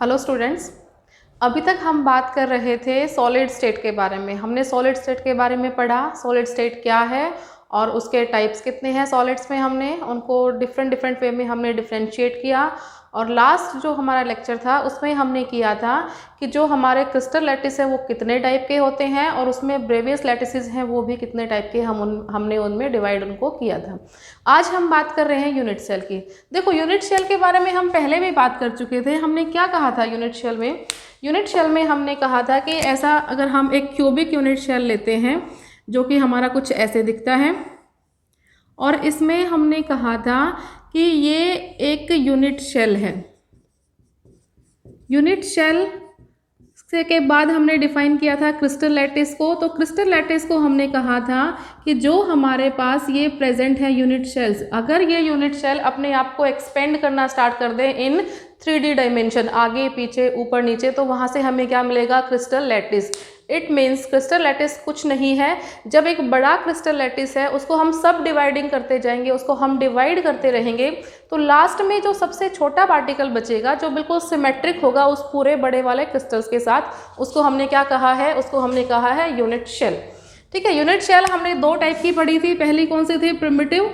Hello students, अभी तक हम बात कर रहे थे सॉलिड स्टेट के बारे में। हमने सॉलिड स्टेट के बारे में पढ़ा, सॉलिड स्टेट क्या है और उसके टाइप्स कितने हैं सॉलिड्स में। हमने उनको डिफरेंट वे में हमने डिफ्रेंशिएट किया। और लास्ट जो हमारा लेक्चर था उसमें हमने किया था कि जो हमारे क्रिस्टल लैटिस है वो कितने टाइप के होते हैं और उसमें ब्रेवियस लैटिसेस हैं वो भी कितने टाइप के हमने उनमें डिवाइड उनको किया था। आज हम बात कर रहे हैं यूनिट सेल की। देखो, यूनिट सेल के बारे में हम पहले भी बात कर चुके थे। हमने क्या कहा था यूनिट सेल में? यूनिट सेल में हमने कहा था कि ऐसा अगर हम एक क्यूबिक यूनिट सेल लेते हैं जो कि हमारा कुछ ऐसे दिखता है, और इसमें हमने कहा था कि ये एक यूनिट सेल है। यूनिट सेल से के बाद हमने डिफाइन किया था क्रिस्टल लैटिस को। तो क्रिस्टल लैटिस को हमने कहा था कि जो हमारे पास ये प्रेजेंट है यूनिट सेल्स, अगर ये यूनिट सेल अपने आप को एक्सपेंड करना स्टार्ट कर दे इन 3D डायमेंशन, आगे पीछे ऊपर नीचे, तो वहाँ से हमें क्या मिलेगा? Crystal lattice. It means crystal lattice कुछ नहीं है। जब एक बड़ा क्रिस्टल लैटिस है उसको हम सब डिवाइडिंग करते जाएंगे, उसको हम डिवाइड करते रहेंगे, तो लास्ट में जो सबसे छोटा पार्टिकल बचेगा जो बिल्कुल सिमेट्रिक होगा उस पूरे बड़े वाले क्रिस्टल्स के साथ, उसको हमने क्या कहा है? उसको हमने कहा है यूनिट सेल। ठीक है, यूनिट सेल हमने दो टाइप की पढ़ी थी। पहली कौन सी थी? Primitive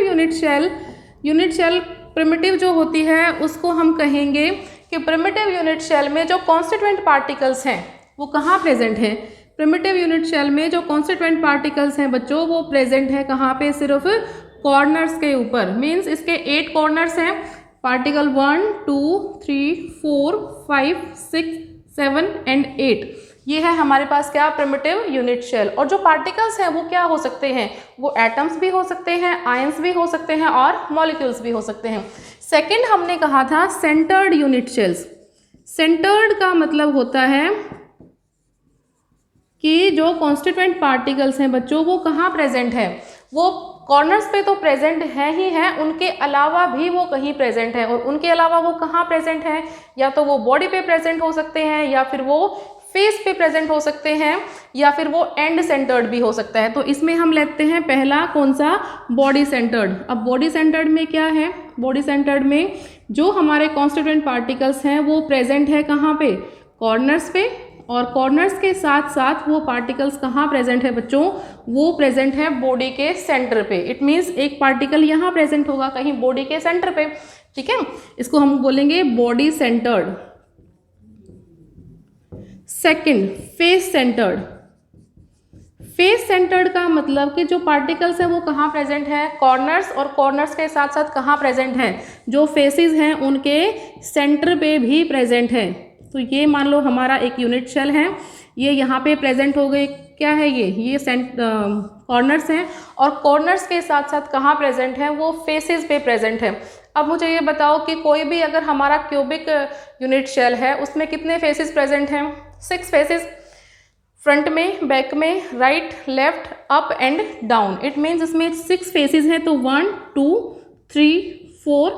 unit cell. Unit cell primitive जो होती है उसको हम कहेंगे कि प्रिमिटिव यूनिट सेल में जो कॉन्स्टिट्यूएंट पार्टिकल्स हैं वो कहाँ प्रेजेंट हैं? प्रिमिटिव यूनिट सेल में जो कॉन्स्टिट्यूएंट पार्टिकल्स हैं बच्चों वो प्रेजेंट है कहाँ पे? सिर्फ कॉर्नर्स के ऊपर। मीन्स इसके 8 कॉर्नर्स हैं। Particle 1, 2, 3, 4, 5, 6, 7 and 8। ये है हमारे पास क्या? Primitive unit cell. और जो पार्टिकल्स हैं वो क्या हो सकते हैं? वो एटम्स भी हो सकते हैं, आयंस भी हो सकते हैं और मॉलिक्यूल्स भी हो सकते हैं। सेकंड हमने कहा था सेंटर्ड यूनिट सेल्स। सेंटर्ड का मतलब होता है कि जो कॉन्स्टिट्यूएंट पार्टिकल्स हैं बच्चों वो कहाँ प्रेजेंट है? वो कॉर्नर्स पे तो प्रेजेंट है ही है, उनके अलावा भी वो कहीं प्रेजेंट है। और उनके अलावा वो कहाँ प्रेजेंट है? या तो वो बॉडी पे प्रेजेंट हो सकते हैं, या फिर वो फेस पे प्रेजेंट हो सकते हैं, या फिर वो एंड सेंटर्ड भी हो सकता है। तो इसमें हम लेते हैं पहला कौन सा? Body centred. अब बॉडी सेंटर्ड में क्या है? बॉडी सेंटर्ड में जो हमारे कॉन्स्टिट्यूएंट पार्टिकल्स हैं वो प्रेजेंट है कहाँ पे? कॉर्नर्स पे। और कॉर्नर्स के साथ साथ वो पार्टिकल्स कहाँ प्रेजेंट है बच्चों? वो प्रेजेंट है बॉडी के सेंटर पे। इट मीन्स एक पार्टिकल यहाँ प्रेजेंट होगा कहीं बॉडी के सेंटर पे। ठीक है, इसको हम बोलेंगे body centred. Second, face centred. Face centred का मतलब कि जो पार्टिकल्स हैं वो कहाँ प्रेजेंट है? कॉर्नर्स। और कॉर्नर्स के साथ साथ कहाँ प्रेजेंट हैं? जो फेसेस हैं उनके सेंटर पे भी प्रेजेंट हैं। तो ये मान लो हमारा एक यूनिट सेल है, ये यहाँ पे प्रेजेंट हो गए। क्या है ये कॉर्नर्स हैं। और कॉर्नर्स के साथ साथ कहाँ प्रेजेंट है? वो फेसेस पे प्रेजेंट है। अब मुझे ये बताओ कि कोई भी अगर हमारा क्यूबिक यूनिट सेल है उसमें कितने फेसेस प्रेजेंट हैं? 6 फेसेस। फ्रंट में, बैक में, right, left, up and down. It means इसमें 6 फेसेस हैं। तो 1, 2, 3, 4,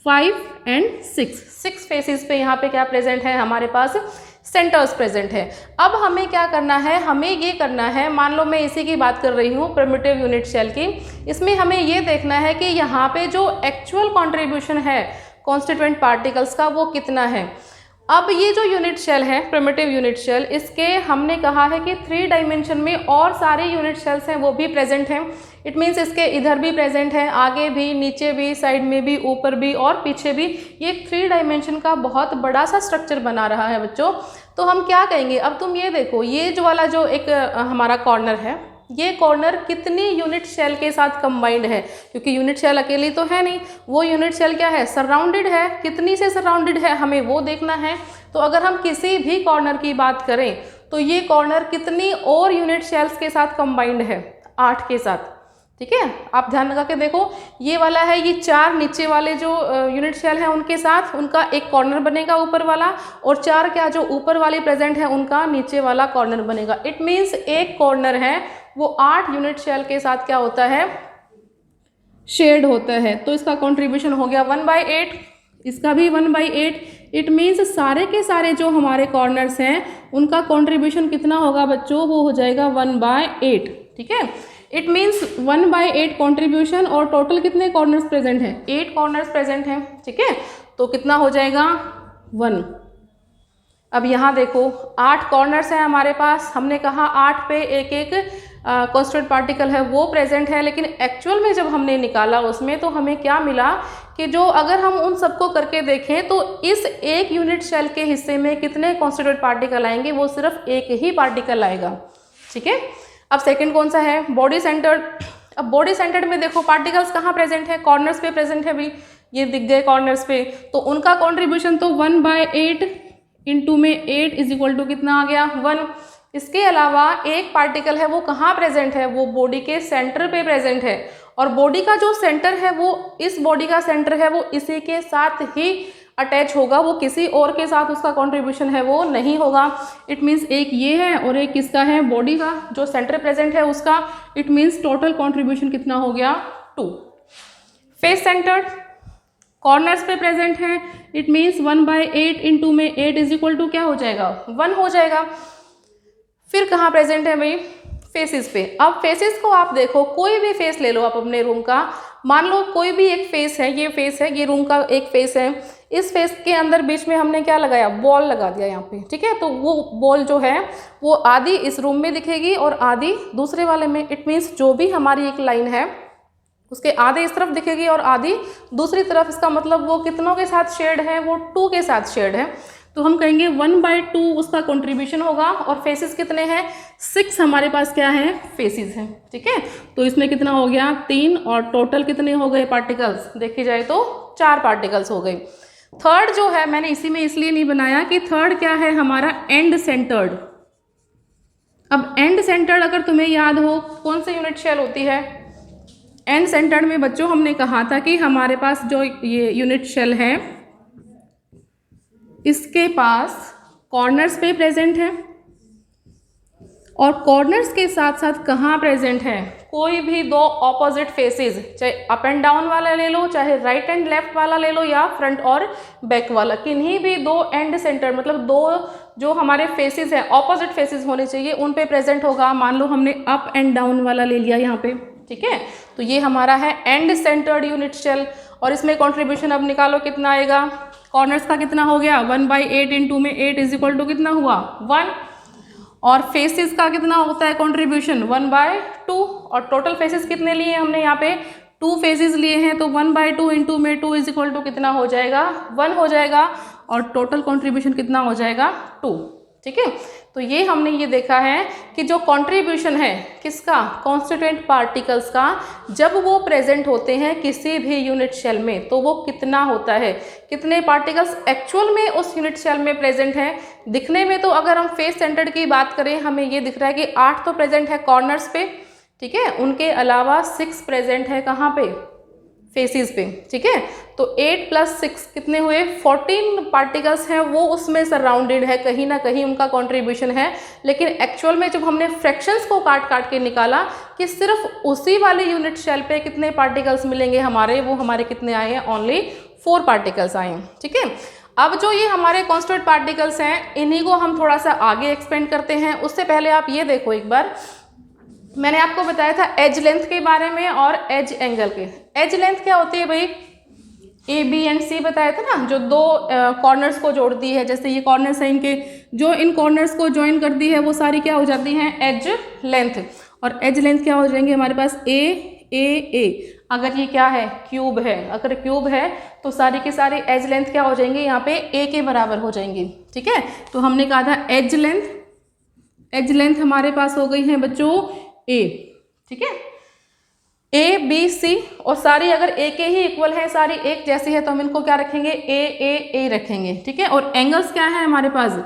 5 एंड 6 फेसेस पे यहाँ पे क्या प्रेजेंट है? हमारे पास सेंटर्स प्रेजेंट है। अब हमें क्या करना है? हमें ये करना है, मान लो मैं इसी की बात कर रही हूँ प्रिमिटिव यूनिट सेल की। इसमें हमें ये देखना है कि यहाँ पे जो एक्चुअल कॉन्ट्रीब्यूशन है कॉन्स्टिट्यूएंट पार्टिकल्स का वो कितना है। अब ये जो यूनिट सेल है प्रिमिटिव यूनिट सेल, इसके हमने कहा है कि 3 डायमेंशन में और सारे यूनिट सेल्स हैं वो भी प्रेजेंट हैं। इट मीन्स इसके इधर भी प्रेजेंट है, आगे भी, नीचे भी, साइड में भी, ऊपर भी और पीछे भी। ये 3 डायमेंशन का बहुत बड़ा सा स्ट्रक्चर बना रहा है बच्चों। तो हम क्या कहेंगे? अब तुम ये देखो, ये जो वाला जो एक हमारा कॉर्नर है, ये कॉर्नर कितनी यूनिट सेल के साथ कंबाइंड है? क्योंकि यूनिट सेल अकेली तो है नहीं, वो यूनिट सेल क्या है? सराउंडेड है। कितनी से सराउंडेड है हमें वो देखना है। तो अगर हम किसी भी कॉर्नर की बात करें तो ये कॉर्नर कितनी और यूनिट सेल्स के साथ कंबाइंड है? 8 के साथ। ठीक है, आप ध्यान लगा के देखो, ये वाला है, ये 4 नीचे वाले जो यूनिट सेल हैं उनके साथ उनका एक कॉर्नर बनेगा ऊपर वाला, और 4 क्या जो ऊपर वाली प्रेजेंट है उनका नीचे वाला कॉर्नर बनेगा। इट मीन्स एक कॉर्नर है वो 8 यूनिट सेल के साथ क्या होता है? शेयर्ड होता है। तो इसका कॉन्ट्रीब्यूशन हो गया 1/8, इसका भी 1/8। इट मीन्स सारे के सारे जो हमारे कॉर्नर्स हैं उनका कॉन्ट्रीब्यूशन कितना होगा बच्चों? वो हो जाएगा 1/8। ठीक है, इट मीन्स 1/8 कॉन्ट्रीब्यूशन। और टोटल कितने कॉर्नर्स प्रेजेंट हैं? 8 कॉर्नर्स प्रेजेंट हैं। ठीक है, तो कितना हो जाएगा 1। अब यहाँ देखो 8 कॉर्नर्स हैं हमारे पास, हमने कहा 8 पे एक एक कॉन्स्टिट्यूएंट पार्टिकल है वो प्रेजेंट है, लेकिन एक्चुअल में जब हमने निकाला उसमें तो हमें क्या मिला कि जो अगर हम उन सबको करके देखें तो इस एक यूनिट शेल के हिस्से में कितने कॉन्स्टिट्यूएंट पार्टिकल आएंगे, वो सिर्फ एक ही पार्टिकल आएगा। ठीक है, अब सेकंड कौन सा है, बॉडी सेंटर्ड। अब बॉडी सेंटर्ड में देखो पार्टिकल्स कहाँ प्रेजेंट है, कॉर्नर्स पे प्रेजेंट है भाई, ये दिख गए कॉर्नर्स पे, तो उनका कॉन्ट्रीब्यूशन तो 1/8 इंटू में 8 इज इक्वल टू कितना आ गया 1। इसके अलावा एक पार्टिकल है वो कहाँ प्रेजेंट है, वो बॉडी के सेंटर पे प्रेजेंट है, और बॉडी का जो सेंटर है वो इस बॉडी का सेंटर है वो इसी के साथ ही अटैच होगा, वो किसी और के साथ उसका कंट्रीब्यूशन है वो नहीं होगा। इट मीन्स एक ये है और एक किसका है, बॉडी का जो सेंटर प्रेजेंट है उसका। इट मीन्स टोटल कंट्रीब्यूशन कितना हो गया 2। फेस सेंटर्ड कॉर्नर्स पे प्रेजेंट है, इट मीन्स 1/8 इंटू में 8 इज इक्वल टू क्या हो जाएगा 1 हो जाएगा। फिर कहाँ प्रेजेंट है भाई, फेसेस पे। अब फेसेस को आप देखो, कोई भी फेस ले लो आप अपने रूम का, मान लो कोई भी एक फेस है, ये फेस है, ये रूम का एक फेस है, इस फेस के अंदर बीच में हमने क्या लगाया, बॉल लगा दिया यहाँ पे। ठीक है, तो वो बॉल जो है वो आधी इस रूम में दिखेगी और आधी दूसरे वाले में। इट मीन्स जो भी हमारी एक लाइन है उसके आधे इस तरफ दिखेगी और आधी दूसरी तरफ, इसका मतलब वो कितनों के साथ शेड है, वो 2 के साथ शेड है। तो हम कहेंगे 1/2 उसका कंट्रीब्यूशन होगा। और फेसेस कितने हैं, 6 हमारे पास क्या है, फेसेस हैं। ठीक है, तो इसमें कितना हो गया 3, और टोटल कितने हो गए पार्टिकल्स, देखी जाए तो 4 पार्टिकल्स हो गए। थर्ड जो है मैंने इसी में इसलिए नहीं बनाया कि थर्ड क्या है हमारा, एंड सेंटर्ड। अब एंड सेंटर्ड अगर तुम्हें याद हो कौन सी यूनिट शेल होती है, एंड सेंटर्ड में बच्चों हमने कहा था कि हमारे पास जो ये यूनिट शेल है इसके पास कॉर्नर्स पे प्रेजेंट है, और कॉर्नर्स के साथ साथ कहाँ प्रेजेंट है, कोई भी 2 ऑपोजिट फेसेस, चाहे अप एंड डाउन वाला ले लो, चाहे राइट एंड लेफ्ट वाला ले लो, या फ्रंट और बैक वाला, किन्हीं भी 2 एंड सेंटर, मतलब 2 जो हमारे फेसेस हैं ऑपोजिट फेसेस होने चाहिए, उन पे प्रेजेंट होगा। मान लो हमने अप एंड डाउन वाला ले लिया यहाँ पे। ठीक है, तो ये हमारा है एंड सेंटर्ड यूनिट शेल, और इसमें कंट्रीब्यूशन अब निकालो कितना आएगा, कॉर्नर्स का कितना हो गया 1/8 इंटू में 8 इज इक्वल टू कितना हुआ 1, और फेसेस का कितना होता है कंट्रीब्यूशन 1/2, और टोटल फेसेस कितने लिए हमने यहाँ पे 2 फेसेस लिए हैं, तो 1/2 इंटू में 2 इज इक्वल टू कितना हो जाएगा 1 हो जाएगा, और टोटल कंट्रीब्यूशन कितना हो जाएगा 2। ठीक है, तो ये हमने ये देखा है कि जो कंट्रीब्यूशन है किसका, कॉन्स्टिट्यूएंट पार्टिकल्स का, जब वो प्रेजेंट होते हैं किसी भी यूनिट शेल में तो वो कितना होता है, कितने पार्टिकल्स एक्चुअल में उस यूनिट शेल में प्रेजेंट हैं। दिखने में तो अगर हम फेस सेंटर्ड की बात करें हमें ये दिख रहा है कि 8 तो प्रेजेंट है कॉर्नर्स पे, ठीक है, उनके अलावा 6 प्रेजेंट है कहाँ पे, फेसेस पे। ठीक है, तो 8 + 6 कितने हुए 14 पार्टिकल्स हैं, वो उसमें सराउंडेड है, कहीं ना कहीं उनका कंट्रीब्यूशन है। लेकिन एक्चुअल में जब हमने फ्रैक्शंस को काट काट के निकाला कि सिर्फ उसी वाले यूनिट शेल पे कितने पार्टिकल्स मिलेंगे हमारे, वो हमारे कितने आए हैं, ओनली 4 पार्टिकल्स आए हैं। ठीक है, अब जो ये हमारे कॉन्स्टिट्यूएंट पार्टिकल्स हैं इन्हीं को हम थोड़ा सा आगे एक्सपेंड करते हैं। उससे पहले आप ये देखो एक बार, मैंने आपको बताया था एज लेंथ के बारे में और एज एंगल के। एज लेंथ क्या होती है भाई, A B एंड C बताया था ना, जो 2 कॉर्नर्स को जोड़ती है, जैसे ये कॉर्नर्स हैं इनके, जो इन कॉर्नर्स को ज्वाइन करती है वो सारी क्या हो जाती हैं एज लेंथ। और एज लेंथ क्या हो जाएंगे हमारे पास A। अगर ये क्या है क्यूब है, अगर क्यूब है तो सारी की सारी एज लेंथ क्या हो जाएंगे यहाँ पे A के बराबर हो जाएंगी। ठीक है, तो हमने कहा था एज लेंथ हमारे पास हो गई है बच्चों A। ठीक है, A B C, और सारी अगर A के ही इक्वल है, सारी एक जैसी है, तो हम इनको क्या रखेंगे A रखेंगे। ठीक है, और एंगल्स क्या है हमारे पास,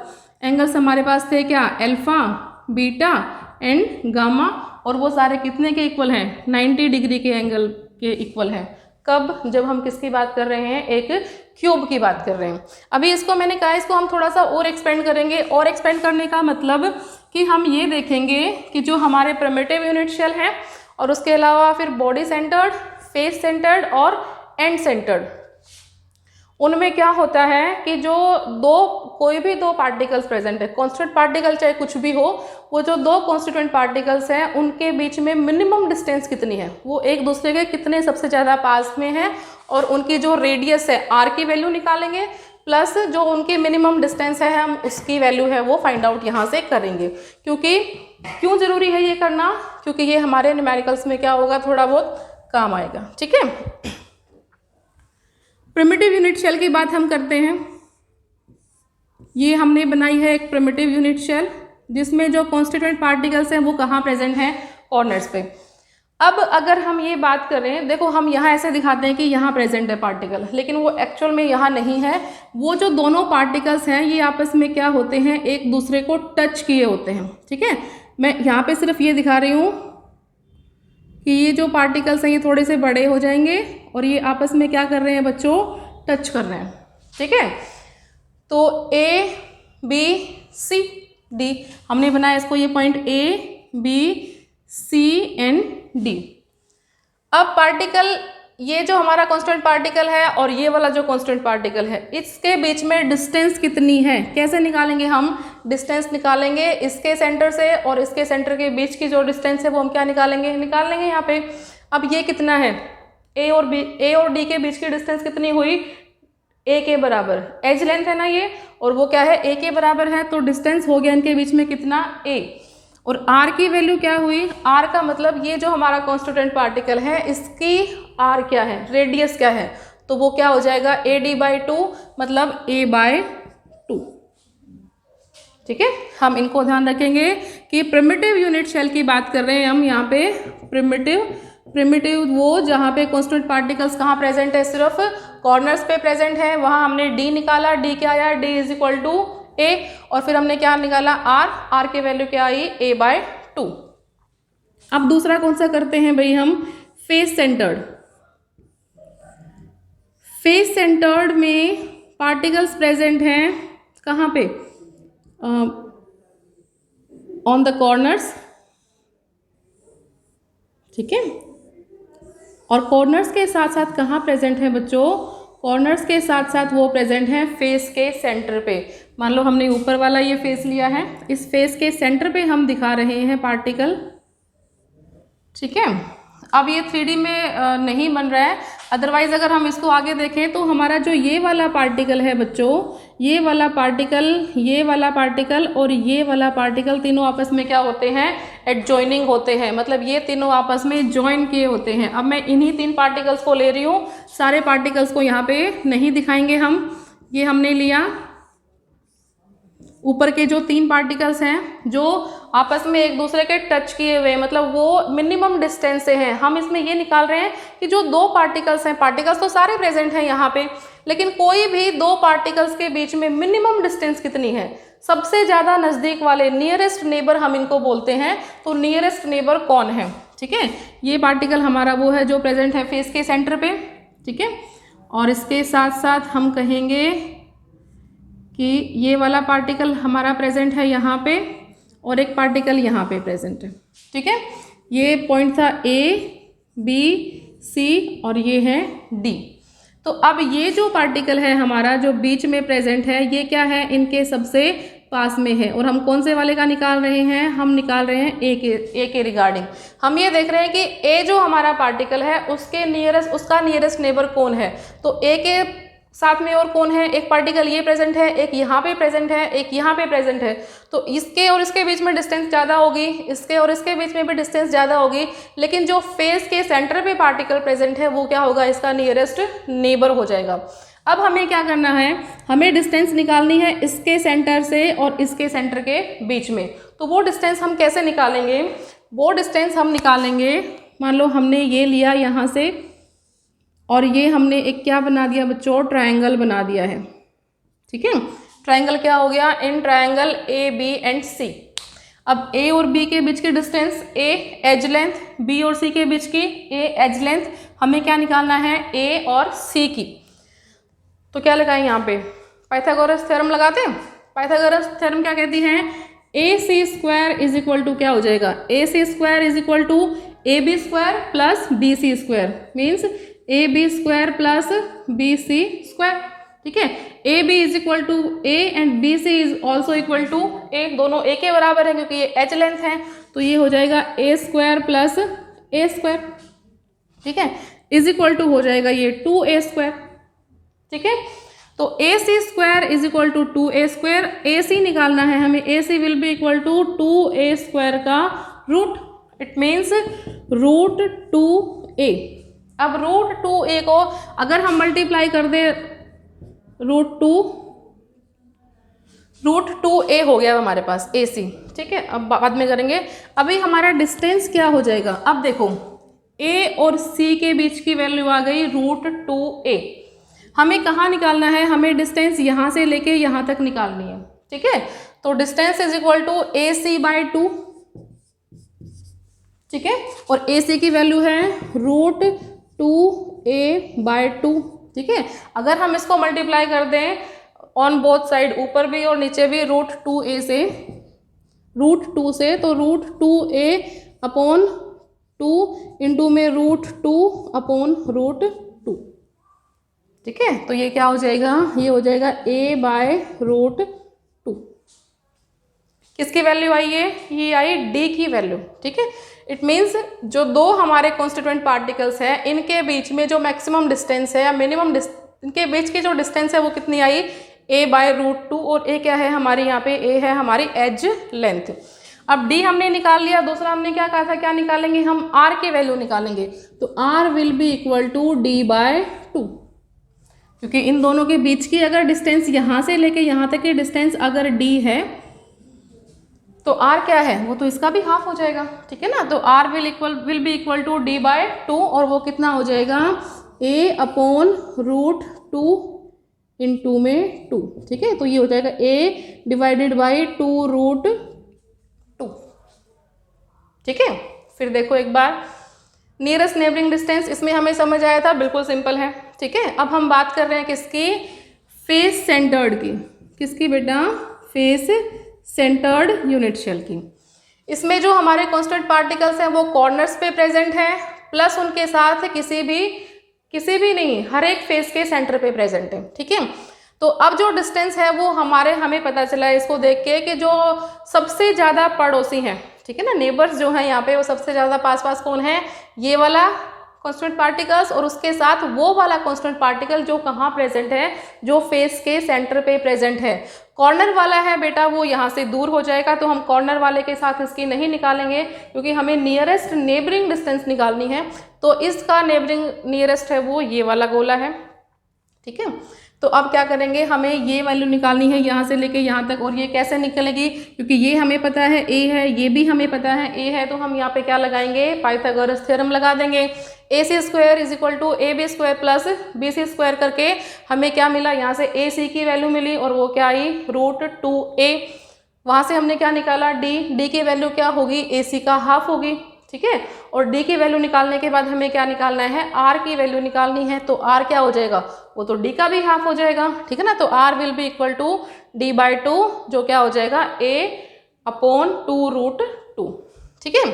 एंगल्स हमारे पास थे क्या, अल्फा, बीटा एंड गामा, और वो सारे कितने के इक्वल हैं 90 डिग्री के एंगल के इक्वल हैं। कब, जब हम किसकी बात कर रहे हैं, एक क्यूब की बात कर रहे हैं। अभी इसको मैंने कहा इसको हम थोड़ा सा और एक्सपेंड करेंगे, और एक्सपेंड करने का मतलब कि हम ये देखेंगे कि जो हमारे प्रिमिटिव यूनिट शेल है और उसके अलावा फिर बॉडी सेंटर्ड, फेस सेंटर्ड और एंड सेंटर्ड, उनमें क्या होता है कि जो कोई भी दो पार्टिकल्स प्रेजेंट है, कॉन्स्टिट्यूएंट पार्टिकल चाहे कुछ भी हो, वो जो दो कॉन्स्टिट्यूएंट पार्टिकल्स हैं उनके बीच में मिनिमम डिस्टेंस कितनी है, वो एक दूसरे के कितने सबसे ज़्यादा पास में है, और उनकी जो रेडियस है आर की वैल्यू निकालेंगे, प्लस जो उनकी मिनिमम डिस्टेंस है हम उसकी वैल्यू है वो फाइंड आउट यहाँ से करेंगे। क्यों ज़रूरी है ये करना, क्योंकि ये हमारे न्यूमेरिकल्स में क्या होगा, थोड़ा बहुत काम आएगा। ठीक है, प्रिमिटिव यूनिट शेल की बात हम करते हैं। ये हमने बनाई है एक प्रिमिटिव यूनिट शेल जिसमें जो कॉन्स्टिट्यूएंट पार्टिकल्स हैं वो कहाँ प्रेजेंट हैं, कॉर्नर्स पे। अब अगर हम ये बात करें, देखो हम यहाँ ऐसे दिखाते हैं कि यहाँ प्रेजेंट है पार्टिकल, लेकिन वो एक्चुअल में यहाँ नहीं है। वो जो दोनों पार्टिकल्स हैं ये आपस में क्या होते हैं, एक दूसरे को टच किए होते हैं। ठीक है, मैं यहाँ पे सिर्फ ये दिखा रही हूँ कि ये जो पार्टिकल्स हैं ये थोड़े से बड़े हो जाएंगे और ये आपस में क्या कर रहे हैं बच्चों, टच कर रहे हैं। ठीक है, तो ए बी सी डी हमने बनाया इसको, ये point A B C and D. अब पार्टिकल, ये जो हमारा कांस्टेंट पार्टिकल है और ये वाला जो कांस्टेंट पार्टिकल है, इसके बीच में डिस्टेंस कितनी है, कैसे निकालेंगे हम, डिस्टेंस निकालेंगे इसके सेंटर से और इसके सेंटर के बीच की जो डिस्टेंस है वो हम क्या निकालेंगे यहाँ पे। अब ये कितना है, ए और डी के बीच की डिस्टेंस कितनी हुई, ए के बराबर, एज लेंथ है ना ये, और वो क्या है, ए के बराबर है, तो डिस्टेंस हो गया इनके बीच में कितना, ए। और आर की वैल्यू क्या हुई, आर का मतलब ये जो हमारा कॉन्स्टिट्यूएंट पार्टिकल है इसकी आर क्या है, रेडियस क्या है, तो वो क्या हो जाएगा ए डी बाई टू, मतलब ए बाय टू। ठीक है, हम इनको ध्यान रखेंगे कि प्रिमिटिव यूनिट शेल की बात कर रहे हैं हम यहाँ पे। प्रिमिटिव वो जहाँ पे कॉन्स्टेंट पार्टिकल्स कहाँ प्रेजेंट है, सिर्फ कॉर्नर्स पे प्रेजेंट है, वहाँ हमने डी निकाला, डी क्या आया, डी इज इक्वल टू ए, और फिर हमने क्या निकाला, आर की वैल्यू क्या आई, ए बाय टू। अब दूसरा कौन सा करते हैं भाई हम, फेस सेंटर्ड। फेस सेंटर्ड में पार्टिकल्स प्रेजेंट हैं कहाँ पे, ऑन द कॉर्नर्स। ठीक है, और कॉर्नर्स के साथ साथ कहाँ प्रेजेंट है बच्चों, कॉर्नर्स के साथ साथ वो प्रेजेंट हैं फेस के सेंटर पे। मान लो हमने ऊपर वाला ये फेस लिया है, इस फेस के सेंटर पे हम दिखा रहे हैं पार्टिकल। ठीक है, अब ये 3D में नहीं बन रहा है, अदरवाइज अगर हम इसको आगे देखें तो हमारा जो ये वाला पार्टिकल है बच्चों, ये वाला पार्टिकल और ये वाला पार्टिकल तीनों आपस में क्या होते हैं, एडजॉइनिंग होते हैं, मतलब ये तीनों आपस में जॉइन किए होते हैं। अब मैं इन्हीं 3 पार्टिकल्स को ले रही हूँ, सारे पार्टिकल्स को यहाँ पे नहीं दिखाएंगे हम। ये हमने लिया ऊपर के जो 3 पार्टिकल्स हैं जो आपस में एक दूसरे के टच किए हुए, मतलब वो मिनिमम डिस्टेंस से हैं। हम इसमें ये निकाल रहे हैं कि जो 2 पार्टिकल्स हैं, पार्टिकल्स तो सारे प्रेजेंट हैं यहाँ पे, लेकिन कोई भी 2 पार्टिकल्स के बीच में मिनिमम डिस्टेंस कितनी है, सबसे ज़्यादा नज़दीक वाले नियरेस्ट नेबर हम इनको बोलते हैं। तो नियरेस्ट नेबर कौन है, ठीक है, ये पार्टिकल हमारा वो है जो प्रेजेंट है फेस के सेंटर पे। ठीक है, और इसके साथ साथ हम कहेंगे कि ये वाला पार्टिकल हमारा प्रेजेंट है यहाँ पे और एक पार्टिकल यहाँ पे प्रेजेंट है। ठीक है, ये पॉइंट था ए बी सी और ये है डी। तो अब ये जो पार्टिकल है हमारा जो बीच में प्रेजेंट है, ये क्या है, इनके सबसे पास में है, और हम कौन से वाले का निकाल रहे हैं, हम निकाल रहे हैं ए के रिगार्डिंग। हम ये देख रहे हैं कि ए जो हमारा पार्टिकल है उसका नियरेस्ट नेबर कौन है। तो ए के साथ में और कौन है, एक पार्टिकल ये प्रेजेंट है, एक यहाँ पे प्रेजेंट है, एक यहाँ पे प्रेजेंट है। तो इसके और इसके बीच में डिस्टेंस ज़्यादा होगी, इसके और इसके बीच में भी डिस्टेंस ज़्यादा होगी, लेकिन जो फेस के सेंटर पे पार्टिकल प्रेजेंट है वो क्या होगा, इसका नियरेस्ट नेबर हो जाएगा। अब हमें क्या करना है, हमें डिस्टेंस निकालनी है इसके सेंटर से और इसके सेंटर के बीच में। तो वो डिस्टेंस हम कैसे निकालेंगे, वो डिस्टेंस हम निकालेंगे, मान लो हमने ये लिया यहाँ से और ये हमने एक क्या बना दिया बच्चों, ट्रायंगल बना दिया है। ठीक है, ट्रायंगल क्या हो गया, in triangle A B and C. अब ए और बी के बीच की distance A as length, B और सी के बीच की ए एज लेंथ, हमें क्या निकालना है, ए और सी की। तो क्या लगाएं यहाँ पे, पाइथागोरस थ्योरम लगाते हैं। पाइथागोरस थ्योरम क्या कहती है, A C square is equal to क्या हो जाएगा, A C square is equal to A B square plus B C square, means A B square plus B C square. ठीक है। A B is equal to A and B C is also equal to A, दोनों A के बराबर है क्योंकि ये H length है, तो ये हो जाएगा ए स्क्वायर प्लस ए स्क्वायर, ठीक है, इज इक्वल टू हो जाएगा ये 2a स्क्वायर, ठीक है। तो A C square is equal to 2a square, A C निकालना है हमें, A C will be equal to 2a square का root, it means root 2a। अब रूट 2a को अगर हम मल्टीप्लाई कर दे रूट 2a हो गया हमारे पास ए सी, ठीक है, अब बाद में करेंगे। अभी हमारा डिस्टेंस क्या हो जाएगा, अब देखो a और c के बीच की वैल्यू आ गई रूट 2a। हमें कहाँ निकालना है, हमें डिस्टेंस यहाँ से लेके यहाँ तक निकालनी है, ठीक है। तो distance is equal to A C by 2, ठीक है, और ए सी की वैल्यू है रूट 2a बाई 2, ठीक है। अगर हम इसको मल्टीप्लाई कर दें ऑन बोथ साइड, ऊपर भी और नीचे भी रूट 2a से, रूट 2 से, तो रूट 2a अपॉन 2 इंटू में रूट 2 अपॉन रूट 2, ठीक है। तो ये क्या हो जाएगा, ये हो जाएगा a बाय रूट 2। किसकी वैल्यू आई है, ये आई d की वैल्यू, ठीक है। इट मीन्स जो दो हमारे कॉन्स्टिट्यूएंट पार्टिकल्स हैं इनके बीच में जो मैक्सिमम डिस्टेंस है या मिनिमम इनके बीच की जो डिस्टेंस है वो कितनी आई, a बाय रूट 2, और a क्या है हमारी यहाँ पे, a है हमारी एज लेंथ। अब d हमने निकाल लिया, दूसरा हमने क्या कहा था, क्या निकालेंगे हम, r की वैल्यू निकालेंगे, तो r will be equal to d by 2, क्योंकि इन दोनों के बीच की अगर डिस्टेंस यहाँ से लेके यहाँ तक की डिस्टेंस अगर d है तो r क्या है, वो तो इसका भी हाफ हो जाएगा, ठीक है ना। तो r will be equal to d by 2, और वो कितना हो जाएगा, a अपॉन रूट 2 इंटू में 2, ठीक है। तो ये हो जाएगा a डिवाइडेड बाई 2 रूट 2, ठीक है। फिर देखो एक बार नियरेस्ट नेबरिंग डिस्टेंस, इसमें हमें समझ आया था, बिल्कुल सिंपल है, ठीक है। अब हम बात कर रहे हैं किसकी, फेस सेंटर्ड की, किसकी बेटा, फेस सेंटर्ड यूनिट शेल की। इसमें जो हमारे कांस्टेंट पार्टिकल्स हैं वो कॉर्नर्स पे प्रेजेंट है, प्लस उनके साथ किसी भी नहीं, हर एक फेस के सेंटर पे प्रेजेंट है, ठीक है। तो अब जो डिस्टेंस है वो हमें पता चला है इसको देख के कि जो सबसे ज़्यादा पड़ोसी हैं, ठीक है ना, नेबर्स जो हैं यहाँ पे, वो सबसे ज़्यादा पास कौन है, ये वाला कांस्टेंट पार्टिकल्स, और उसके साथ वो वाला कांस्टेंट पार्टिकल जो कहाँ प्रेजेंट है, जो फेस के सेंटर पे प्रेजेंट है। कॉर्नर वाला है बेटा वो यहाँ से दूर हो जाएगा, तो हम कॉर्नर वाले के साथ इसकी नहीं निकालेंगे, क्योंकि हमें नियरेस्ट नेबरिंग डिस्टेंस निकालनी है। तो इसका नेबरिंग नियरेस्ट है वो ये वाला गोला है, ठीक है। तो अब क्या करेंगे, हमें ये वैल्यू निकालनी है यहाँ से लेके यहाँ तक, और ये कैसे निकलेगी, क्योंकि ये हमें पता है a है, ये भी हमें पता है a है, तो हम यहाँ पे क्या लगाएंगे, पाइथागोरस थ्योरम लगा देंगे। A C square is equal to A B square plus B C square करके हमें क्या मिला, यहाँ से ए सी की वैल्यू मिली, और वो क्या आई, रूट 2a। वहाँ से हमने क्या निकाला, d की वैल्यू क्या होगी, ए सी का हाफ होगी, ठीक है। और d की वैल्यू निकालने के बाद हमें क्या निकालना है, r की वैल्यू निकालनी है, तो r क्या हो जाएगा, वो तो d का भी हाफ हो जाएगा, ठीक है ना। तो r will be equal to d by 2, जो क्या हो जाएगा, a अपॉन 2 रूट 2, ठीक है।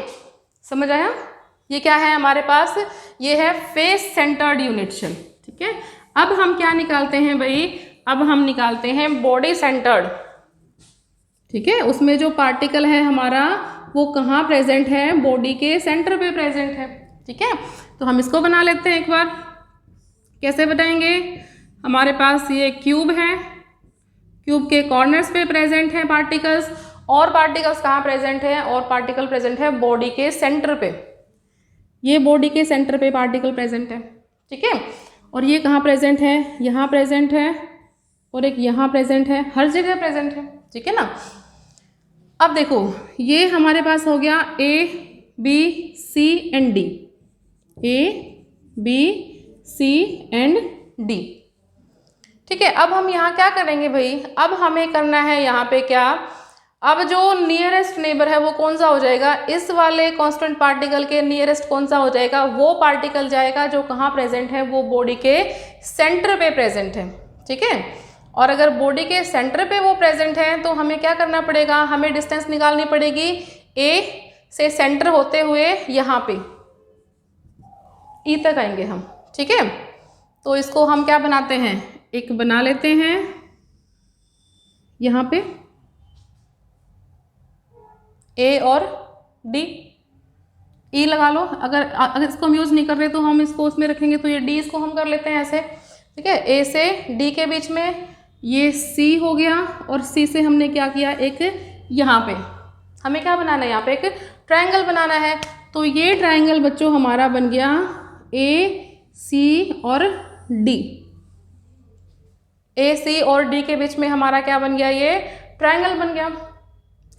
समझ आया, ये क्या है हमारे पास, ये है फेस सेंटर्ड यूनिट शेल, ठीक है। अब हम क्या निकालते हैं भाई, अब हम निकालते हैं बॉडी सेंटर्ड, ठीक है। उसमें जो पार्टिकल है हमारा वो कहाँ प्रेजेंट है, बॉडी के सेंटर पे प्रेजेंट है, ठीक है। तो हम इसको बना लेते हैं एक बार, कैसे बनाएंगे, हमारे पास ये क्यूब है, क्यूब के कॉर्नर्स पे प्रेजेंट है पार्टिकल्स, और पार्टिकल्स कहाँ प्रेजेंट है, और पार्टिकल प्रेजेंट है बॉडी के सेंटर पे, ये बॉडी के सेंटर पे पार्टिकल प्रेजेंट है, ठीक है। और ये कहाँ प्रेजेंट है, यहाँ प्रेजेंट है, और एक यहाँ प्रेजेंट है, हर जगह प्रेजेंट है, ठीक है ना। अब देखो ये हमारे पास हो गया A B C and D, A B C and D, ठीक है। अब हम यहाँ क्या करेंगे भाई, अब हमें करना है यहाँ पे क्या, अब जो नियरेस्ट नेबर है वो कौन सा हो जाएगा, इस वाले कांस्टेंट पार्टिकल के नियरेस्ट कौन सा हो जाएगा, वो पार्टिकल जाएगा जो कहाँ प्रेजेंट है, वो बॉडी के सेंटर पे प्रेजेंट है, ठीक है। और अगर बॉडी के सेंटर पे वो प्रेजेंट है तो हमें क्या करना पड़ेगा, हमें डिस्टेंस निकालनी पड़ेगी A से सेंटर होते हुए यहाँ पे E तक आएंगे हम, ठीक है। तो इसको हम क्या बनाते हैं, एक बना लेते हैं यहाँ पे ए और डी, ई लगा लो। अगर इसको हम यूज़ नहीं कर रहे तो हम इसको उसमें रखेंगे, तो ये डी इसको हम कर लेते हैं ऐसे, ठीक है। ए से डी के बीच में ये सी हो गया, और सी से हमने क्या किया, एक यहाँ पे हमें क्या बनाना है, यहाँ पे एक ट्रायंगल बनाना है। तो ये ट्रायंगल बच्चों हमारा बन गया ए सी और डी। ए सी और डी के बीच में हमारा क्या बन गया, ये ट्रायंगल बन गया,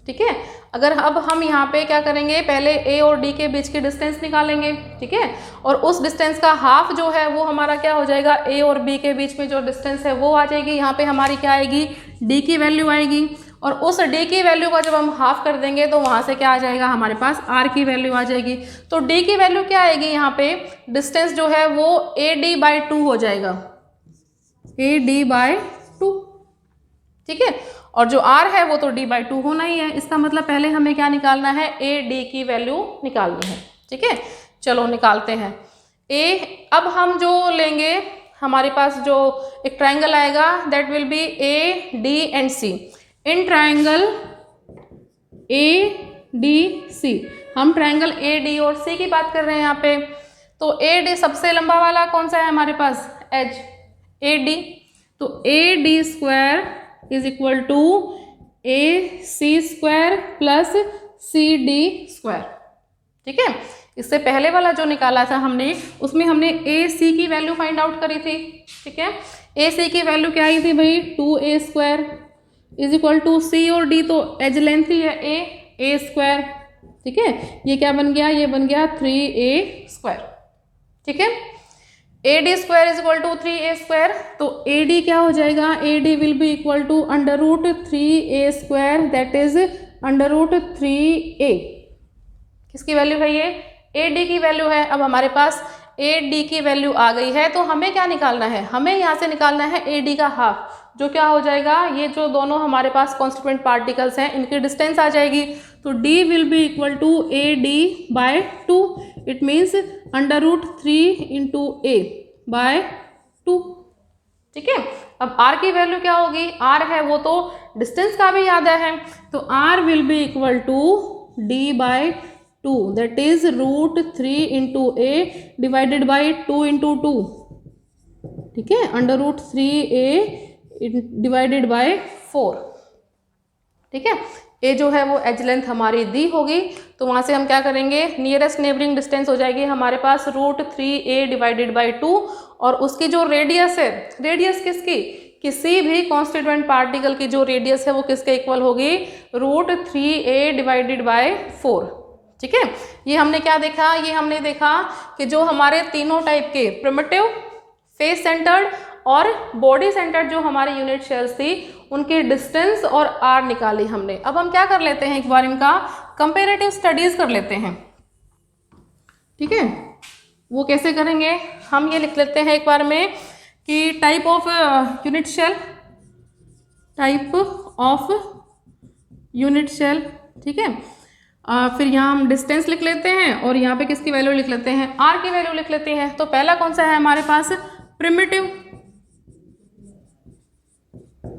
ठीक है। अगर अब हम यहाँ पे क्या करेंगे, पहले ए और डी के बीच की डिस्टेंस निकालेंगे, ठीक है। और उस डिस्टेंस का हाफ जो है वो हमारा क्या हो जाएगा, ए और बी के बीच में जो डिस्टेंस है वो आ जाएगी। यहाँ पे हमारी क्या आएगी, डी की वैल्यू आएगी, और उस डी की वैल्यू का जब हम हाफ कर देंगे तो वहाँ से क्या आ जाएगा, हमारे पास आर की वैल्यू आ जाएगी। तो डी की वैल्यू क्या आएगी, यहाँ पे डिस्टेंस जो है वो ए डी बाई 2 हो जाएगा, ए डी बाई 2, ठीक है। और जो r है वो तो d बाई 2 होना ही है। इसका मतलब पहले हमें क्या निकालना है, a d की वैल्यू निकालनी है, ठीक है। चलो निकालते हैं a। अब हम जो लेंगे, हमारे पास जो एक ट्रायंगल आएगा, that will be a d and c। In triangle a d c, हम ट्रायंगल a d और c की बात कर रहे हैं यहाँ पे। तो a d सबसे लंबा वाला कौन सा है हमारे पास, एज a d। तो a d square is equal to A C square plus C D square, ठीक है। इससे पहले वाला जो निकाला था हमने, उसमें हमने ए सी की वैल्यू फाइंड आउट करी थी, ठीक है। ए सी की वैल्यू क्या आई थी भाई, 2a square is equal to C और डी, तो एज लेंथ ही है ए स्क्वायर, ठीक है। ये क्या बन गया, ये बन गया 3a स्क्वायर, ठीक है। A D square is equal to 3a square, तो ए डी क्या हो जाएगा, A D will be equal to under root 3a square, that is under root 3a। किसकी वैल्यू है, ये ए डी की वैल्यू है। अब हमारे पास ए डी की वैल्यू आ गई है, तो हमें क्या निकालना है, हमें यहाँ से निकालना है ए डी का हाफ, जो क्या हो जाएगा, ये जो दोनों हमारे पास कॉन्स्टिट्यूएंट पार्टिकल्स हैं इनकी डिस्टेंस आ जाएगी। तो d will be equal to A D by 2, it means under root 3 into A by 2, ठीक है। अब r की वैल्यू क्या होगी, r है वो तो डिस्टेंस का भी याद है, तो r will be equal to d by 2, that is root 3 into A divided by 2 into 2, ठीक है, under root 3a divided bye 4, ठीक है। ए जो है वो एज लेंथ हमारी दी होगी, तो वहाँ से हम क्या करेंगे, नियरेस्ट नेबरिंग डिस्टेंस हो जाएगी हमारे पास रूट 3a डिवाइडेड बाई 2, और उसकी जो रेडियस है, रेडियस किसकी, किसी भी कॉन्स्टिट्यूएंट पार्टिकल की जो रेडियस है वो किसके इक्वल होगी, रूट 3a डिवाइडेड बाय 4, ठीक है। ये हमने क्या देखा, ये हमने देखा कि जो हमारे तीनों टाइप के प्रिमिटिव, फेस सेंटर्ड और बॉडी सेंटर्ड जो हमारी यूनिट शेल्स थी, उनकी डिस्टेंस और आर निकाली हमने। अब हम क्या कर लेते हैं, एक बार इनका कंपेरेटिव स्टडीज कर लेते हैं, ठीक है। वो कैसे करेंगे, हम ये लिख लेते हैं एक बार में कि type of unit cell, type of unit cell, ठीक है। फिर यहाँ हम डिस्टेंस लिख लेते हैं, और यहाँ पे किसकी वैल्यू लिख लेते हैं, आर की वैल्यू लिख लेते हैं। तो पहला कौन सा है हमारे पास, प्रिमिटिव,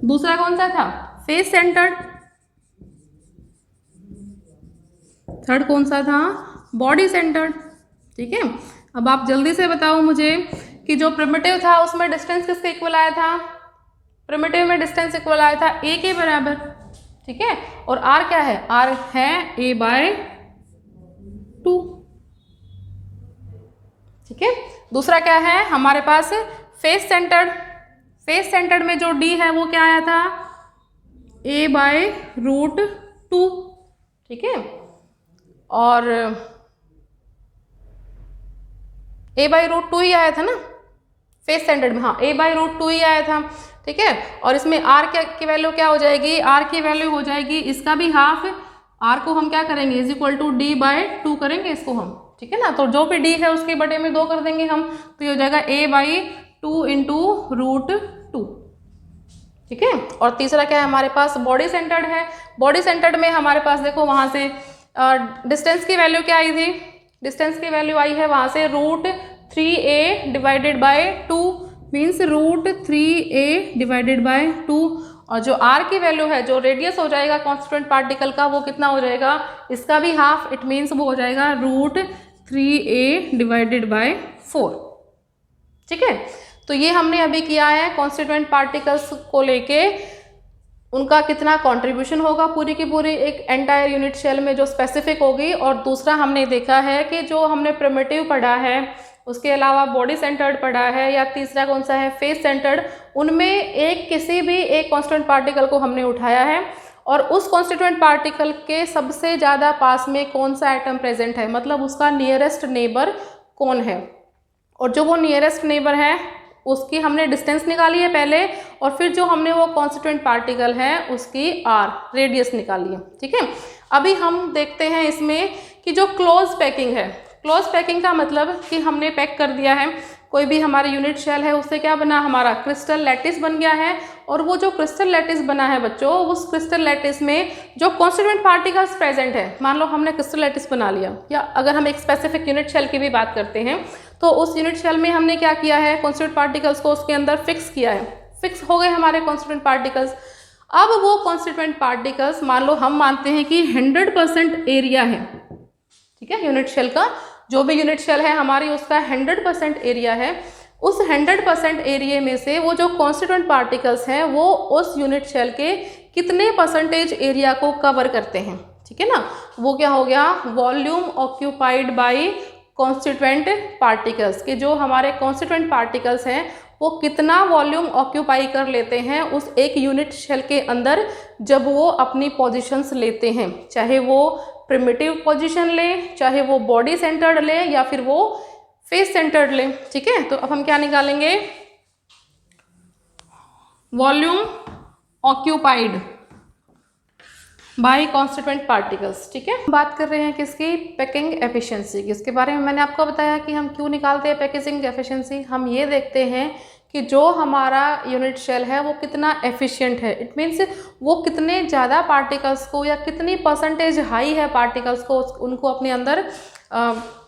दूसरा कौन सा था, फेस सेंटर्ड, थर्ड कौन सा था, बॉडी सेंटर्ड, ठीक है। अब आप जल्दी से बताओ मुझे कि जो प्रिमिटिव था उसमें डिस्टेंस किसके इक्वल आया था, प्रिमिटिव में डिस्टेंस इक्वल आया था a के बराबर, ठीक है। और r क्या है, r है a बाय 2, ठीक है। दूसरा क्या है हमारे पास, फेस सेंटर्ड, फेस सेंटर्ड में जो d है वो क्या आया था, a बाय रूट 2, ठीक है। और a बाई रूट 2 ही आया था ना फेस सेंटर्ड में, हाँ a बाई रूट 2 ही आया था, ठीक है। और इसमें r की वैल्यू क्या हो जाएगी, r की वैल्यू हो जाएगी इसका भी हाफ, r को हम क्या करेंगे, is equal to d by 2 करेंगे इसको हम, ठीक है ना। तो जो भी d है उसके बटे में 2 कर देंगे हम, तो ये हो जाएगा a बाई 2 इंटू रूट 2, ठीक है। और तीसरा क्या है हमारे पास, बॉडी सेंटर्ड है। बॉडी सेंटर्ड में हमारे पास देखो वहाँ से डिस्टेंस की वैल्यू क्या आई थी, डिस्टेंस की वैल्यू आई है वहाँ से root 3a divided by 2, means √3a divided by 2, और जो r की वैल्यू है, जो रेडियस हो जाएगा कॉन्स्टिट्यूएंट पार्टिकल का, वो कितना हो जाएगा, इसका भी हाफ, इट मीन्स वो हो जाएगा √3a डिवाइडेड बाय 4। ठीक है, तो ये हमने अभी किया है कॉन्स्टिट्यूएंट पार्टिकल्स को लेके उनका कितना कंट्रीब्यूशन होगा पूरी की पूरी एक एंटायर यूनिट शेल में जो स्पेसिफिक होगी। और दूसरा हमने देखा है कि जो हमने प्रिमिटिव पढ़ा है, उसके अलावा बॉडी सेंटर्ड पढ़ा है, या तीसरा कौन सा है, फेस सेंटर्ड, उनमें एक किसी भी एक कॉन्स्टिट्यूएंट पार्टिकल को हमने उठाया है और उस कॉन्स्टिट्यूएंट पार्टिकल के सबसे ज़्यादा पास में कौन सा एटम प्रेजेंट है, मतलब उसका नियरेस्ट नेबर कौन है, और जो वो नियरेस्ट नेबर है उसकी हमने डिस्टेंस निकाली है पहले, और फिर जो हमने वो कॉन्स्टिट्यूएंट पार्टिकल है उसकी r रेडियस निकाली है। ठीक है, अभी हम देखते हैं इसमें कि जो क्लोज पैकिंग है, क्लोज पैकिंग का मतलब कि हमने पैक कर दिया है, कोई भी हमारी यूनिट शेल है उससे क्या बना, हमारा क्रिस्टल लैटिस बन गया है, और वो जो क्रिस्टल लैटिस बना है बच्चों, उस क्रिस्टल लैटिस में जो कॉन्स्टिट्यूएंट पार्टिकल्स प्रेजेंट है, मान लो हमने क्रिस्टल लैटिस बना लिया, या अगर हम एक स्पेसिफिक यूनिट शेल की भी बात करते हैं तो उस यूनिट शेल में हमने क्या किया है, कॉन्स्टिट्यूएंट पार्टिकल्स को उसके अंदर फिक्स किया है, फिक्स हो गए हमारे कॉन्स्टिट्यूएंट पार्टिकल्स। अब वो कॉन्स्टिट्यूएंट पार्टिकल्स मान लो हम मानते हैं कि 100% एरिया है, ठीक है, यूनिट शेल का, जो भी यूनिट शेल है हमारी उसका 100% एरिया है, उस 100% एरिया में से वो जो कॉन्स्टिट्यूएंट पार्टिकल्स हैं वो उस यूनिट शेल के कितने परसेंटेज एरिया को कवर करते हैं, ठीक है ना, वो क्या हो गया, volume occupied bye constituent particles, के जो हमारे कॉन्स्टिट्यूएंट पार्टिकल्स हैं वो कितना वॉल्यूम ऑक्यूपाई कर लेते हैं उस एक यूनिट शेल के अंदर जब वो अपनी पोजीशंस लेते हैं, चाहे वो प्रिमिटिव पोजीशन ले, चाहे वो बॉडी सेंटर्ड ले, या फिर वो फेस सेंटर्ड ले। ठीक है, तो अब हम क्या निकालेंगे, volume occupied bye constituent particles. ठीक है, बात कर रहे हैं किसकी, पैकिंग एफिशिएंसी की। इसके बारे में मैंने आपको बताया कि हम क्यों निकालते हैं पैकेजिंग एफिशिएंसी। हम ये देखते हैं कि जो हमारा यूनिट शेल है वो कितना एफिशिएंट है, इट मीन्स वो कितने ज़्यादा पार्टिकल्स को, या कितनी परसेंटेज हाई है पार्टिकल्स को, उनको अपने अंदर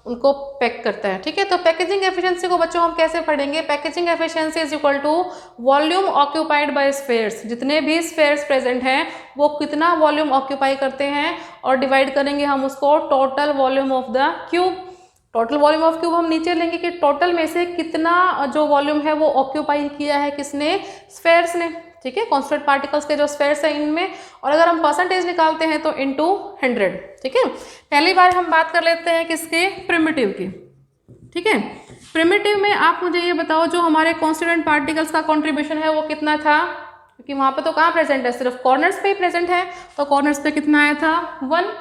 उनको पैक करता है। ठीक है, तो पैकेजिंग एफिशिएंसी को बच्चों हम कैसे पढ़ेंगे, packaging efficiency is equal to volume occupied by spheres, जितने भी स्फेयर्स प्रेजेंट हैं वो कितना वॉल्यूम ऑक्यूपाई करते हैं, और डिवाइड करेंगे हम उसको total volume of the cube. Total volume of cube हम नीचे लेंगे कि टोटल में से कितना जो वॉल्यूम है वो ऑक्यूपाई किया है किसने, स्फेयर्स ने। ठीक है, कॉन्स्टिट्यूएंट पार्टिकल्स के जो स्फेयर्स हैं इनमें, और अगर हम परसेंटेज निकालते हैं तो इनटू 100। ठीक है, पहली बार हम बात कर लेते हैं किसके, प्रिमिटिव की। ठीक है, प्रिमिटिव में आप मुझे ये बताओ जो हमारे कॉन्स्टिट्यूएंट पार्टिकल्स का कॉन्ट्रीब्यूशन है वो कितना था, क्योंकि वहाँ पे तो कहाँ प्रेजेंट है, सिर्फ कॉर्नर्स पे ही प्रेजेंट है, तो कॉर्नर्स पे कितना आया था, 1।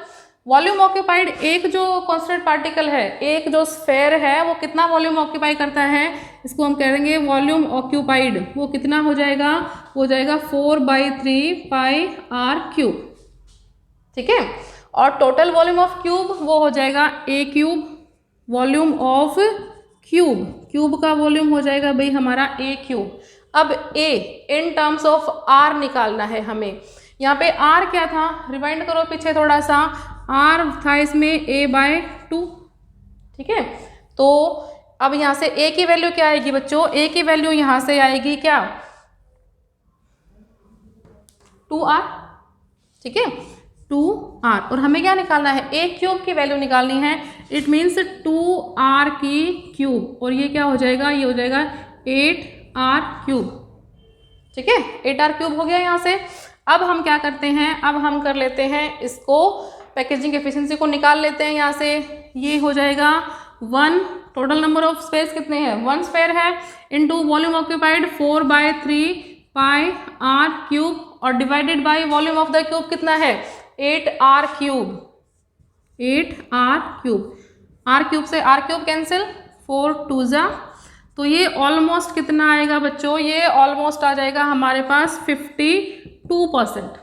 वॉल्यूम ऑक्यूपाइड, एक जो कॉन्स्टेंट पार्टिकल है, एक जो स्फेयर है वो कितना वॉल्यूम ऑक्यूपाई करता है, इसको हम कहेंगे वॉल्यूम ऑक्यूपाइड, वो कितना हो जाएगा, वो जाएगा 4/3 πr³। ठीक है, और टोटल वॉल्यूम ऑफ क्यूब वो हो जाएगा a³, volume of cube, cube का वॉल्यूम हो जाएगा भाई हमारा a³। अब a in terms of r निकालना है हमें। यहाँ पे r क्या था, रिवाइंड करो पीछे थोड़ा सा, r था इसमें a/2। ठीक है, तो अब यहाँ से a की वैल्यू क्या आएगी बच्चों, a की वैल्यू यहाँ से आएगी क्या, 2r। ठीक है, 2r, और हमें क्या निकालना है, a³ की वैल्यू निकालनी है, इट मीन्स 2r की क्यूब, और ये क्या हो जाएगा, ये हो जाएगा 8r³। ठीक है, 8r³ हो गया यहाँ से। अब हम क्या करते हैं, अब हम कर लेते हैं इसको, पैकेजिंग एफिशिएंसी को निकाल लेते हैं यहाँ से। ये हो जाएगा 1, टोटल नंबर ऑफ स्पेस कितने हैं, 1 स्पेयर है, इनटू वॉल्यूम ऑक्यूपाइड 4/3 πr³, और divided by volume of the cube कितना है, 8r³। 8r³, r³ से r³ कैंसिल, 4 2 जा, तो ये ऑलमोस्ट कितना आएगा बच्चों, ये ऑलमोस्ट आ जाएगा हमारे पास 52%।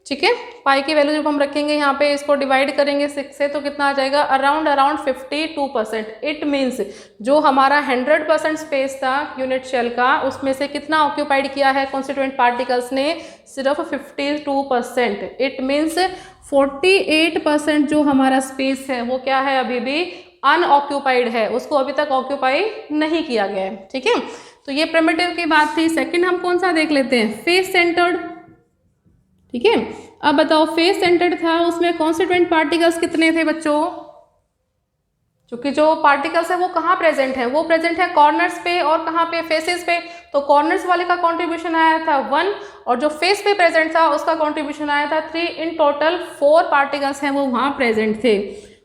ठीक है, पाई की वैल्यू जब हम रखेंगे यहाँ पे, इसको डिवाइड करेंगे 6 से, तो कितना आ जाएगा, अराउंड 52%। इट मीन्स जो हमारा 100% स्पेस था यूनिट शेल का, उसमें से कितना ऑक्यूपाइड किया है कॉन्स्टिट्यूएंट पार्टिकल्स ने, सिर्फ 52%। इट मीन्स 48% जो हमारा स्पेस है वो क्या है, अभी भी अनऑक्यूपाइड है, उसको अभी तक ऑक्यूपाई नहीं किया गया है। ठीक है, तो ये प्रिमिटिव की बात थी। सेकंड हम कौन सा देख लेते हैं, फेस सेंटर्ड। ठीक है, अब बताओ फेस सेंटर्ड था, उसमें कॉन्स्टिट्यूएंट पार्टिकल्स कितने थे बच्चों? क्योंकि जो पार्टिकल्स है वो कहाँ प्रेजेंट है, वो प्रेजेंट है कॉर्नर्स पे और कहाँ पे, फेसेस पे। तो कॉर्नर्स वाले का कंट्रीब्यूशन आया था 1 और जो फेस पे प्रेजेंट था उसका कंट्रीब्यूशन आया था 3। इन टोटल 4 पार्टिकल्स हैं वो वहाँ प्रेजेंट थे।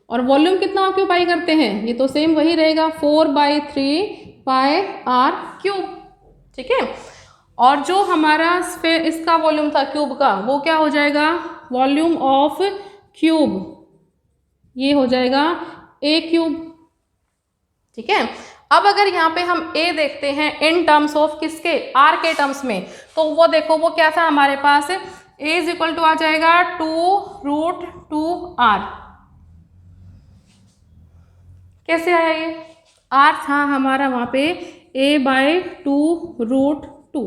और वॉल्यूम कितना ऑक्यूपाई करते हैं, ये तो सेम वही रहेगा 4/3 पाई आर क्यूब। ठीक है, और जो हमारा इसका वॉल्यूम था क्यूब का, वो क्या हो जाएगा, वॉल्यूम ऑफ क्यूब, ये हो जाएगा ए क्यूब। ठीक है, अब अगर यहाँ पे हम ए देखते हैं इन टर्म्स ऑफ किसके, आर के टर्म्स में, तो वो देखो वो क्या था हमारे पास, ए इज इक्वल टू आ जाएगा 2√2r। कैसे आया ये, आर था हमारा वहाँ पे a/2√2।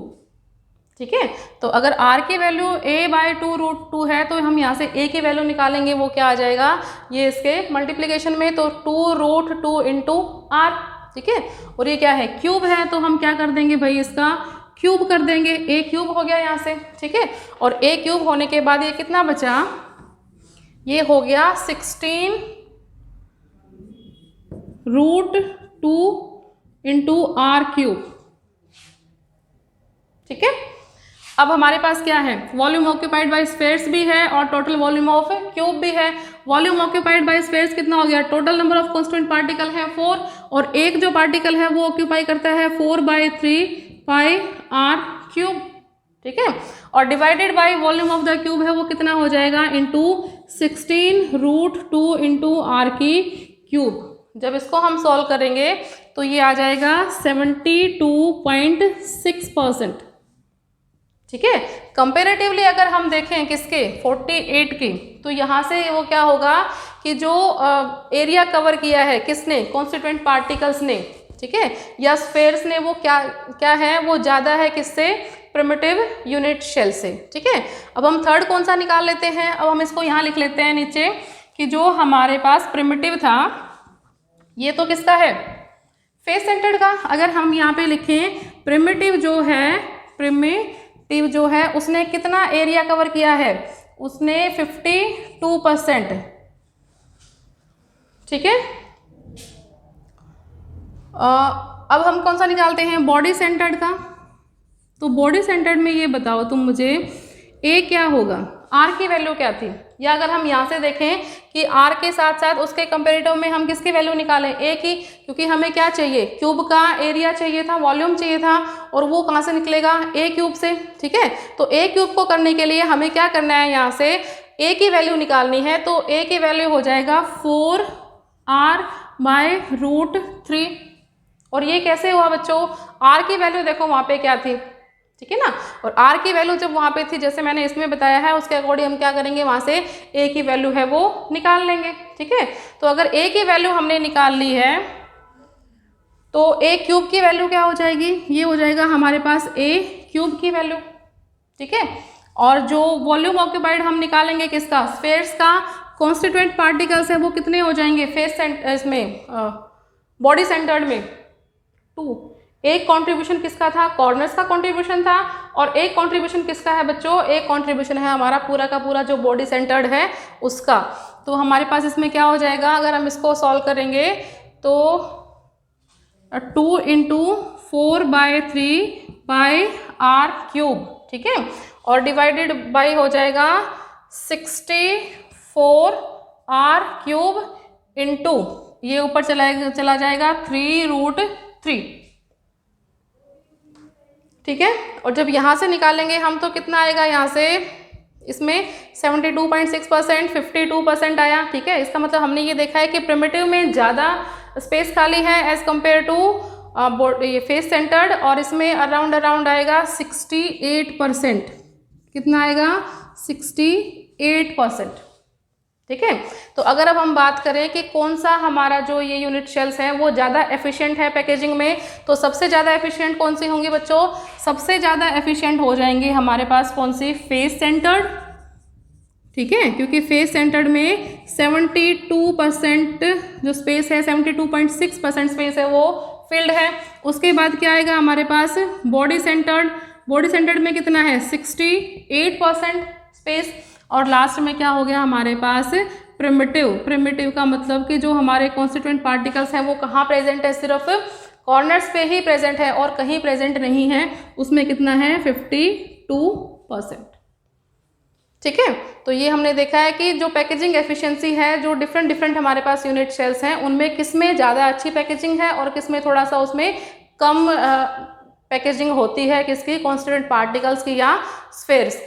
ठीक है, तो अगर r की वैल्यू a/2√2 है तो हम यहाँ से a की वैल्यू निकालेंगे, वो क्या आ जाएगा, ये इसके मल्टीप्लिकेशन में, तो 2√2 इंटू r। ठीक है, और ये क्या है, क्यूब है, तो हम क्या कर देंगे भाई, इसका क्यूब कर देंगे, a क्यूब हो गया यहाँ से। ठीक है, और a क्यूब होने के बाद ये कितना बचा, ये हो गया 16√2 इंटू r क्यूब। ठीक है, अब हमारे पास क्या है, वॉल्यूम ऑक्यूपाइड बाय स्फेयर्स भी है और टोटल वॉल्यूम ऑफ क्यूब भी है। वॉल्यूम ऑक्यूपाइड बाय स्फेयर्स कितना हो गया, total number of constant particle है 4 और एक जो पार्टिकल है वो ऑक्यूपाई करता है 4/3 पाई आर क्यूब। ठीक है, और divided by volume of the cube है वो कितना हो जाएगा, इंटू 16√2 इंटू आर की क्यूब। जब इसको हम सॉल्व करेंगे तो ये आ जाएगा 72.6%। ठीक है, कंपेरेटिवली अगर हम देखें किसके, 48 की, तो यहाँ से वो क्या होगा कि जो एरिया कवर किया है किसने, कॉन्स्टिट्यूएंट पार्टिकल्स ने, ठीक है, या स्फेयर्स ने, वो क्या है, वो ज़्यादा है किससे, प्रिमिटिव यूनिट शेल से। ठीक है, अब हम थर्ड कौन सा निकाल लेते हैं, अब हम इसको यहाँ लिख लेते हैं नीचे कि जो हमारे पास प्रिमिटिव था, ये तो किसका है, फेस सेंटर्ड का। अगर हम यहाँ पे लिखें प्रिमिटिव जो है उसने कितना एरिया कवर किया है, उसने 52%। ठीक है, अब हम कौन सा निकालते हैं, बॉडी सेंटर्ड का। तो बॉडी सेंटर्ड में ये बताओ तुम मुझे, ए क्या होगा, आर की वैल्यू क्या थी, या अगर हम यहाँ से देखें कि आर के साथ साथ उसके कंपेरेटिव में हम किसकी वैल्यू निकालें, ए की, क्योंकि हमें क्या चाहिए, क्यूब का एरिया चाहिए था, वॉल्यूम चाहिए था, और वो कहाँ से निकलेगा, ए क्यूब से। ठीक है, तो ए क्यूब को करने के लिए हमें क्या करना है, यहाँ से ए की वैल्यू निकालनी है, तो ए की वैल्यू हो जाएगा 4r/√3। और ये कैसे हुआ बच्चों, आर की वैल्यू देखो वहाँ पे क्या थी, ठीक है ना, और आर की वैल्यू जब वहाँ पे थी, जैसे मैंने इसमें बताया है, उसके अकॉर्डिंग हम क्या करेंगे, वहाँ से ए की वैल्यू है वो निकाल लेंगे। ठीक है, तो अगर ए की वैल्यू हमने निकाल ली है तो ए क्यूब की वैल्यू क्या हो जाएगी, ये हो जाएगा हमारे पास ए क्यूब की वैल्यू। ठीक है, और जो वॉल्यूम ऑक्यूपाइड हम निकालेंगे किसका, स्फेयर्स का, कॉन्स्टिट्यूएंट पार्टिकल्स है वो कितने हो जाएंगे, फेस इसमें बॉडी सेंटर्ड में 2। एक कंट्रीब्यूशन किसका था, कॉर्नर्स का कंट्रीब्यूशन था, और एक कंट्रीब्यूशन किसका है बच्चों, एक कंट्रीब्यूशन है हमारा पूरा का पूरा जो बॉडी सेंटर्ड है उसका। तो हमारे पास इसमें क्या हो जाएगा, अगर हम इसको सॉल्व करेंगे तो 2 इंटू 4/3 पाई आर क्यूब। ठीक है, और डिवाइडेड बाई हो जाएगा 64r क्यूब इंटू, ये ऊपर चला जाएगा 3√3। ठीक है, और जब यहाँ से निकालेंगे हम तो कितना आएगा, यहाँ से इसमें 72.6%, 52% आया। ठीक है, इसका मतलब हमने ये देखा है कि प्रिमिटिव में ज़्यादा स्पेस खाली है एज कम्पेयर टू ये फेस सेंटर्ड, और इसमें अराउंड आएगा 68%। कितना आएगा, 68%। ठीक है, तो अगर अब हम बात करें कि कौन सा हमारा जो ये यूनिट शेल्स हैं वो ज़्यादा एफिशिएंट है पैकेजिंग में, तो सबसे ज़्यादा एफिशिएंट कौन सी होंगी बच्चों, सबसे ज़्यादा एफिशिएंट हो जाएंगी हमारे पास कौन सी, फेस सेंटर्ड। ठीक है, क्योंकि फेस सेंटर्ड में 72% जो स्पेस है, 72.6% स्पेस है वो फिल्ड है। उसके बाद क्या आएगा हमारे पास, बॉडी सेंटर्ड। बॉडी सेंटर्ड में कितना है, 68% स्पेस। और लास्ट में क्या हो गया हमारे पास, प्रिमिटिव। प्रिमिटिव का मतलब कि जो हमारे कॉन्स्टिट्यूएंट पार्टिकल्स हैं वो कहाँ प्रेजेंट है, सिर्फ कॉर्नर्स पे ही प्रेजेंट है और कहीं प्रेजेंट नहीं है। उसमें कितना है, 52%। ठीक है, तो ये हमने देखा है कि जो पैकेजिंग एफिशिएंसी है, जो डिफरेंट हमारे पास यूनिट सेल्स हैं, उनमें किसमें ज़्यादा अच्छी पैकेजिंग है और किसमें थोड़ा सा उसमें कम पैकेजिंग होती है, किसकी, कॉन्स्टिट्यूएंट पार्टिकल्स की या स्फेयर्स की।